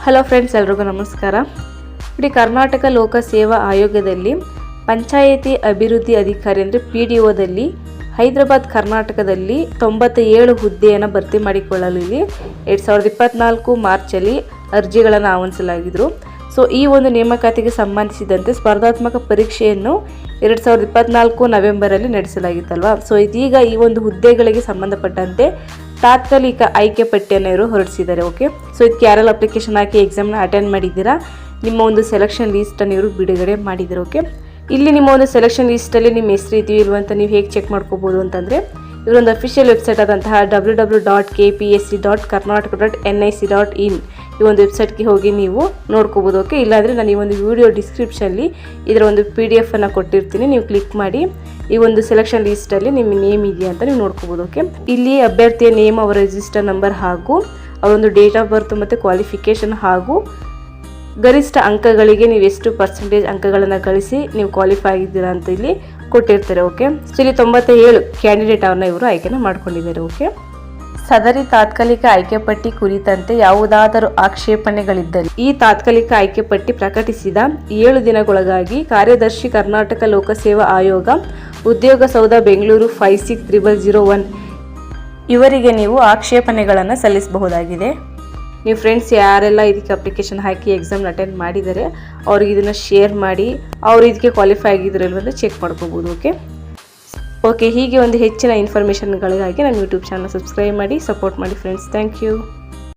Hello friends, ಎಲ್ರಿಗೂ ನಮಸ್ಕಾರ. ಇಡೀ ಕರ್ನಾಟಕ ಲೋಕ ಸೇವಾ ಆಯೋಗದಲ್ಲಿ ಪಂಚಾಯಿತಿ ಅಭಿವೃದ್ಧಿ ಅಧಿಕಾರಿ ಅಂದರೆ PDOದಲ್ಲಿ ಹೈದರಾಬಾದ್ ಕರ್ನಾಟಕದಲ್ಲಿ 97 ಹುದ್ದೆಯನ್ನು ಭರ್ತಿ ಮಾಡಿಕೊಳ್ಳಲು ಇಲ್ಲಿ 2024 ಮಾರ್ಚಲ್ಲಿ ಅರ್ಜಿಗಳನ್ನು ಆಹ್ವಾನಿಸಲಾಗಿದ್ರು. ಸೊ ಈ ಒಂದು ನೇಮಕಾತಿಗೆ ಸಂಬಂಧಿಸಿದಂತೆ ಸ್ಪರ್ಧಾತ್ಮಕ ಪರೀಕ್ಷೆಯನ್ನು 2024 ನವೆಂಬರಲ್ಲಿ ನಡೆಸಲಾಗಿತ್ತಲ್ವಾ. ಸೊ ಇದೀಗ ಈ ಒಂದು ಹುದ್ದೆಗಳಿಗೆ ಸಂಬಂಧಪಟ್ಟಂತೆ ತಾತ್ಕಾಲಿಕ ಆಯ್ಕೆ ಪಟ್ಟಿಯನ್ನು ಇವರು ಹೊರಡಿಸಿದ್ದಾರೆ. ಓಕೆ, ಸೊ ಇದಕ್ಕೆ ಯಾರೆಲ್ಲ ಅಪ್ಲಿಕೇಶನ್ ಹಾಕಿ ಎಕ್ಸಾಮ್ನ ಅಟೆಂಡ್ ಮಾಡಿದ್ದೀರಾ, ನಿಮ್ಮ ಒಂದು ಸೆಲೆಕ್ಷನ್ ಲೀಸ್ಟನ್ನು ಇವರು ಬಿಡುಗಡೆ ಮಾಡಿದ್ದಾರೆ. ಓಕೆ, ಇಲ್ಲಿ ನಿಮ್ಮ ಒಂದು ಸೆಲೆಕ್ಷನ್ ಲೀಸ್ಟಲ್ಲಿ ನಿಮ್ಮ ಹೆಸರು ಇದೆಯೋ ಇಲ್ವ ಅಂತ ನೀವು ಹೇಗೆ ಚೆಕ್ ಮಾಡ್ಕೋಬೋದು ಅಂತಂದರೆ, ಇವರೊಂದು ಅಫಿಷಿಯಲ್ ವೆಬ್ಸೈಟ್ ಆದಂತಹ www.kpsc.karnataka.nic.in ಈ ಒಂದು ವೆಬ್ಸೈಟ್ಗೆ ಹೋಗಿ ನೀವು ನೋಡ್ಕೋಬೋದು. ಓಕೆ, ಇಲ್ಲಾಂದರೆ ನಾನು ಈ ಒಂದು ವಿಡಿಯೋ ಡಿಸ್ಕ್ರಿಪ್ಷನ್ಲಿ ಇದರ ಒಂದು PDF ಅನ್ನು ಕೊಟ್ಟಿರ್ತೀನಿ, ನೀವು ಕ್ಲಿಕ್ ಮಾಡಿ ಈ ಒಂದು ಸೆಲೆಕ್ಷನ್ ಲೀಸ್ಟಲ್ಲಿ ನಿಮ್ಮ ನೇಮ್ ಇದೆಯಾ ಅಂತ ನೀವು ನೋಡ್ಕೋಬೋದು. ಓಕೆ, ಇಲ್ಲಿ ಅಭ್ಯರ್ಥಿಯ ನೇಮ್, ಅವರ ರಿಜಿಸ್ಟರ್ ನಂಬರ್ ಹಾಗೂ ಅವರೊಂದು ಡೇಟ್ ಆಫ್ ಬರ್ತ್ ಮತ್ತು ಕ್ವಾಲಿಫಿಕೇಷನ್ ಹಾಗೂ ಗರಿಷ್ಠ ಅಂಕಗಳಿಗೆ ನೀವು ಎಷ್ಟು % ಅಂಕಗಳನ್ನು ಗಳಿಸಿ ನೀವು ಕ್ವಾಲಿಫೈ ಆಗಿದ್ದೀರಾ ಅಂತ ಇಲ್ಲಿ ಕೊಟ್ಟಿರ್ತಾರೆ. ಓಕೆ, ಸೊ ಇಲ್ಲಿ 97 ಕ್ಯಾಂಡಿಡೇಟ್ ಅವ್ರನ್ನ ಇವರು ಆಯ್ಕೆನ ಮಾಡ್ಕೊಂಡಿದ್ದಾರೆ. ಓಕೆ, ಸದರಿ ತಾತ್ಕಾಲಿಕ ಆಯ್ಕೆ ಪಟ್ಟಿ ಕುರಿತಂತೆ ಯಾವುದಾದರೂ ಆಕ್ಷೇಪಣೆಗಳಿದ್ದಲ್ಲಿ ಈ ತಾತ್ಕಾಲಿಕ ಆಯ್ಕೆ ಪಟ್ಟಿ ಪ್ರಕಟಿಸಿದ 7 ದಿನಗಳೊಳಗಾಗಿ ಕಾರ್ಯದರ್ಶಿ, ಕರ್ನಾಟಕ ಲೋಕಸೇವಾ ಆಯೋಗ, ಉದ್ಯೋಗ ಸೌಧ, ಬೆಂಗಳೂರು 560001 ಇವರಿಗೆ ನೀವು ಆಕ್ಷೇಪಣೆಗಳನ್ನು ಸಲ್ಲಿಸಬಹುದಾಗಿದೆ. ನೀವು ಫ್ರೆಂಡ್ಸ್ ಯಾರೆಲ್ಲ ಇದಕ್ಕೆ ಅಪ್ಲಿಕೇಶನ್ ಹಾಕಿ ಎಕ್ಸಾಮ್ನ ಅಟೆಂಡ್ ಮಾಡಿದ್ದಾರೆ ಅವ್ರಿಗೆ ಇದನ್ನು ಶೇರ್ ಮಾಡಿ, ಅವ್ರು ಇದಕ್ಕೆ ಕ್ವಾಲಿಫೈ ಆಗಿದ್ರಲ್ವ ಅಂತ ಚೆಕ್ ಮಾಡ್ಕೋಬೋದು. ಓಕೆ, ಹೀಗೆ ಒಂದು ಹೆಚ್ಚಿನ ಇನ್ಫಾರ್ಮೇಷನ್ಗಳಿಗಾಗಿ ನಮ್ಮ ಯೂಟ್ಯೂಬ್ ಚಾನಲ್ ಸಬ್ಸ್ಕ್ರೈಬ್ ಮಾಡಿ, ಸಪೋರ್ಟ್ ಮಾಡಿ ಫ್ರೆಂಡ್ಸ್. Thank you.